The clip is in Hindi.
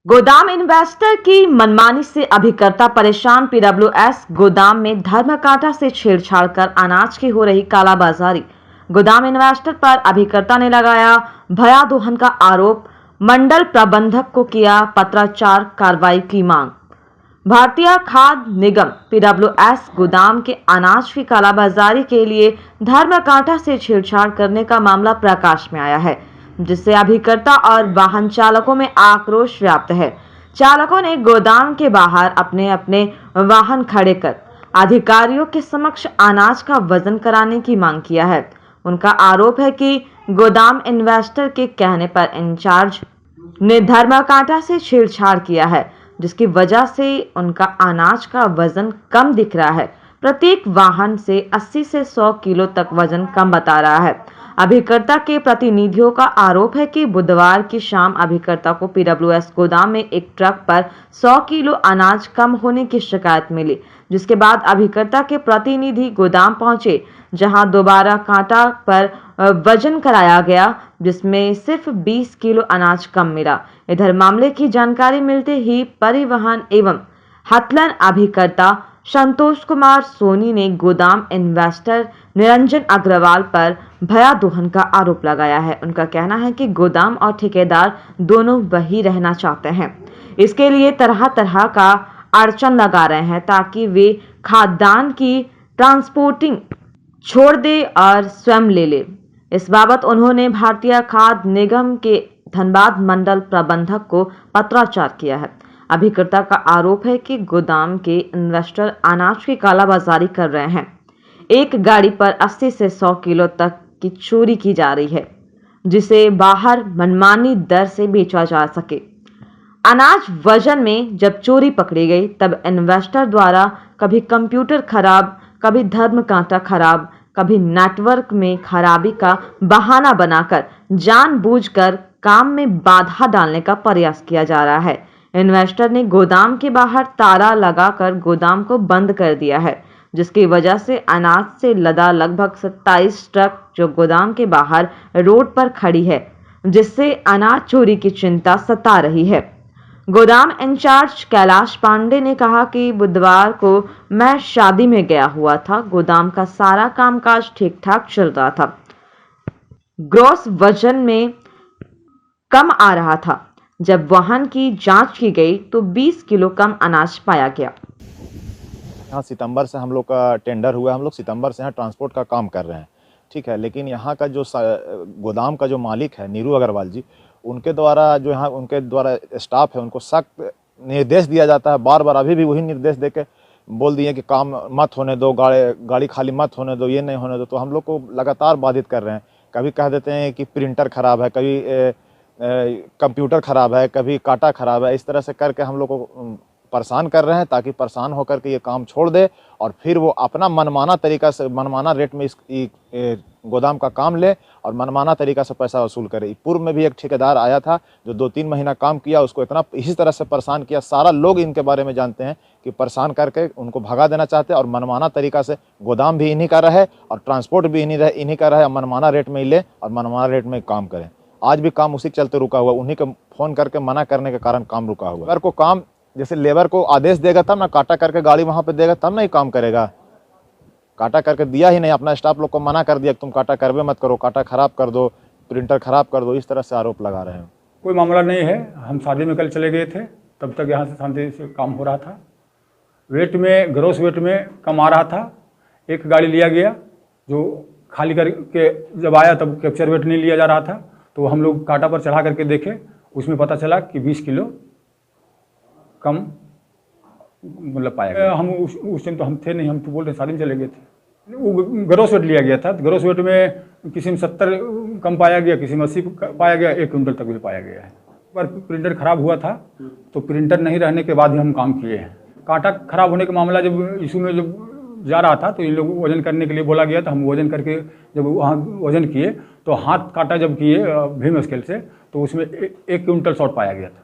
गोदाम इन्वेस्टर की मनमानी से अभिकर्ता परेशान। पीडब्ल्यूएस गोदाम में धर्म कांटा से छेड़छाड़ कर अनाज की हो रही कालाबाजारी। गोदाम इन्वेस्टर पर अभिकर्ता ने लगाया भया दोहन का आरोप। मंडल प्रबंधक को किया पत्राचार, कार्रवाई की मांग। भारतीय खाद्य निगम पीडब्ल्यूएस गोदाम के अनाज की कालाबाजारी के लिए धर्म कांटा से छेड़छाड़ करने का मामला प्रकाश में आया है, जिससे अभिकर्ता और वाहन चालकों में आक्रोश व्याप्त है। चालकों ने गोदाम के बाहर अपने अपने वाहन खड़े कर अधिकारियों के समक्ष अनाज का वजन कराने की मांग किया है। उनका आरोप है कि गोदाम इन्वेस्टर के कहने पर इंचार्ज ने धर्म कांटा से छेड़छाड़ किया है, जिसकी वजह से उनका अनाज का वजन कम दिख रहा है। प्रत्येक वाहन से 80 से 100 किलो तक वजन कम बता रहा है। अभिकर्ता के प्रतिनिधियों का आरोप है कि बुधवार की शाम अभिकर्ता को पीडब्ल्यूएस गोदाम में एक ट्रक पर 100 किलो अनाज कम होने की शिकायत मिली, जिसके बाद अभिकर्ता के प्रतिनिधि गोदाम पहुंचे, जहां दोबारा कांटा पर वजन कराया गया, जिसमें सिर्फ 20 किलो अनाज कम मिला। इधर मामले की जानकारी मिलते ही परिवहन एवं हथलन अभिकर्ता संतोष कुमार सोनी ने गोदाम इन्वेस्टर निरंजन अग्रवाल पर भया दोहन का आरोप लगाया है। उनका कहना है कि गोदाम और ठेकेदार दोनों वही रहना चाहते हैं। इसके लिए तरह तरह का अड़चन लगा रहे हैं ताकि वे खाद्यान्न की ट्रांसपोर्टिंग छोड़ दे और स्वयं ले ले। इस बाबत उन्होंने भारतीय खाद्य निगम के धनबाद मंडल प्रबंधक को पत्राचार किया है। अभिकर्ता का आरोप है कि गोदाम के इन्वेस्टर अनाज की कालाबाजारी कर रहे हैं। एक गाड़ी पर 80 से 100 किलो तक की चोरी की जा रही है, जिसे बाहर मनमानी दर से बेचा जा सके। अनाज वजन में जब चोरी पकड़ी गई, तब इन्वेस्टर द्वारा कभी कंप्यूटर खराब, कभी धर्म कांटा खराब, कभी नेटवर्क में खराबी का बहाना बनाकर जानबूझकर काम में बाधा डालने का प्रयास किया जा रहा है। इन्वेस्टर ने गोदाम के बाहर ताला लगाकर गोदाम को बंद कर दिया है, जिसकी वजह से अनाज से लदा लगभग 27 ट्रक जो गोदाम के बाहर रोड पर खड़ी है, जिससे अनाज चोरी की चिंता सता रही है। गोदाम इंचार्ज कैलाश पांडे ने कहा कि बुधवार को मैं शादी में गया हुआ था। गोदाम का सारा कामकाज ठीक ठाक चल रहा था। ग्रॉस वजन में कम आ रहा था। जब वाहन की जांच की गई तो 20 किलो कम अनाज पाया गया। यहाँ सितंबर से हम लोग का टेंडर हुआ, हम लोग सितंबर से यहाँ ट्रांसपोर्ट का काम कर रहे हैं, ठीक है। लेकिन यहाँ का जो गोदाम का जो मालिक है नीरू अग्रवाल जी, उनके द्वारा स्टाफ है, उनको सख्त निर्देश दिया जाता है बार बार। अभी भी वही निर्देश देके बोल दिए कि काम मत होने दो, गाड़ी खाली मत होने दो, ये नहीं होने दो। तो हम लोग को लगातार बाधित कर रहे हैं। कभी कह देते हैं कि प्रिंटर ख़राब है, कभी कंप्यूटर ख़राब है, कभी कांटा ख़राब है। इस तरह से करके हम लोग को परेशान कर रहे हैं, ताकि परेशान होकर के ये काम छोड़ दे और फिर वो अपना मनमाना तरीका से, मनमाना रेट में इस गोदाम का काम ले और मनमाना तरीका से पैसा वसूल करे। पूर्व में भी एक ठेकेदार आया था जो 2-3 महीना काम किया, उसको इतना इसी तरह से परेशान किया। सारा लोग इनके बारे में जानते हैं कि परेशान करके उनको भगा देना चाहते हैं और मनमाना तरीका से गोदाम भी इन्हीं का रहे और ट्रांसपोर्ट भी इन्हीं का रहे, मनमाना रेट में ही ले और मनमाना रेट में काम करें। आज भी काम उसी के चलते रुका हुआ, उन्हीं को फ़ोन करके मना करने के कारण काम रुका हुआ। अगर को काम जैसे लेबर को आदेश देगा तब ना, काटा करके गाड़ी वहाँ पे देगा तब नहीं काम करेगा। काटा करके दिया ही नहीं, अपना स्टाफ लोग को मना कर दिया कि तुम काटा करवे मत करो, काटा खराब कर दो, प्रिंटर खराब कर दो। इस तरह से आरोप लगा रहे हैं। कोई मामला नहीं है। हम शादी में कल चले गए थे, तब तक यहाँ से शांति से काम हो रहा था। वेट में, ग्रोस वेट में कम आ रहा था। एक गाड़ी लिया गया जो खाली करके जब आया तब कैप्चर वेट नहीं लिया जा रहा था, तो हम लोग काटा पर चढ़ा करके देखे, उसमें पता चला कि 20 किलो कम मतलब पाया गया। हम उस टाइम तो हम थे नहीं, हम तो बोल रहे शादी में चले गए थे। वो ग्रोस वेट लिया गया था। ग्रोस वेट में किसी में 70 कम पाया गया, किसी में 80 पाया गया, 1 क्विंटल तक भी पाया गया है। पर प्रिंटर खराब हुआ था, तो प्रिंटर नहीं रहने के बाद ही हम काम किए हैं। कांटा खराब होने का मामला जब इशू में जब जा रहा था, तो इन लोग वजन करने के लिए बोला गया था। हम वजन करके जब वहाँ वजन किए तो हाथ काटा जब किए भीम स्केल से, तो उसमें 1 क्विंटल शॉर्ट पाया गया था।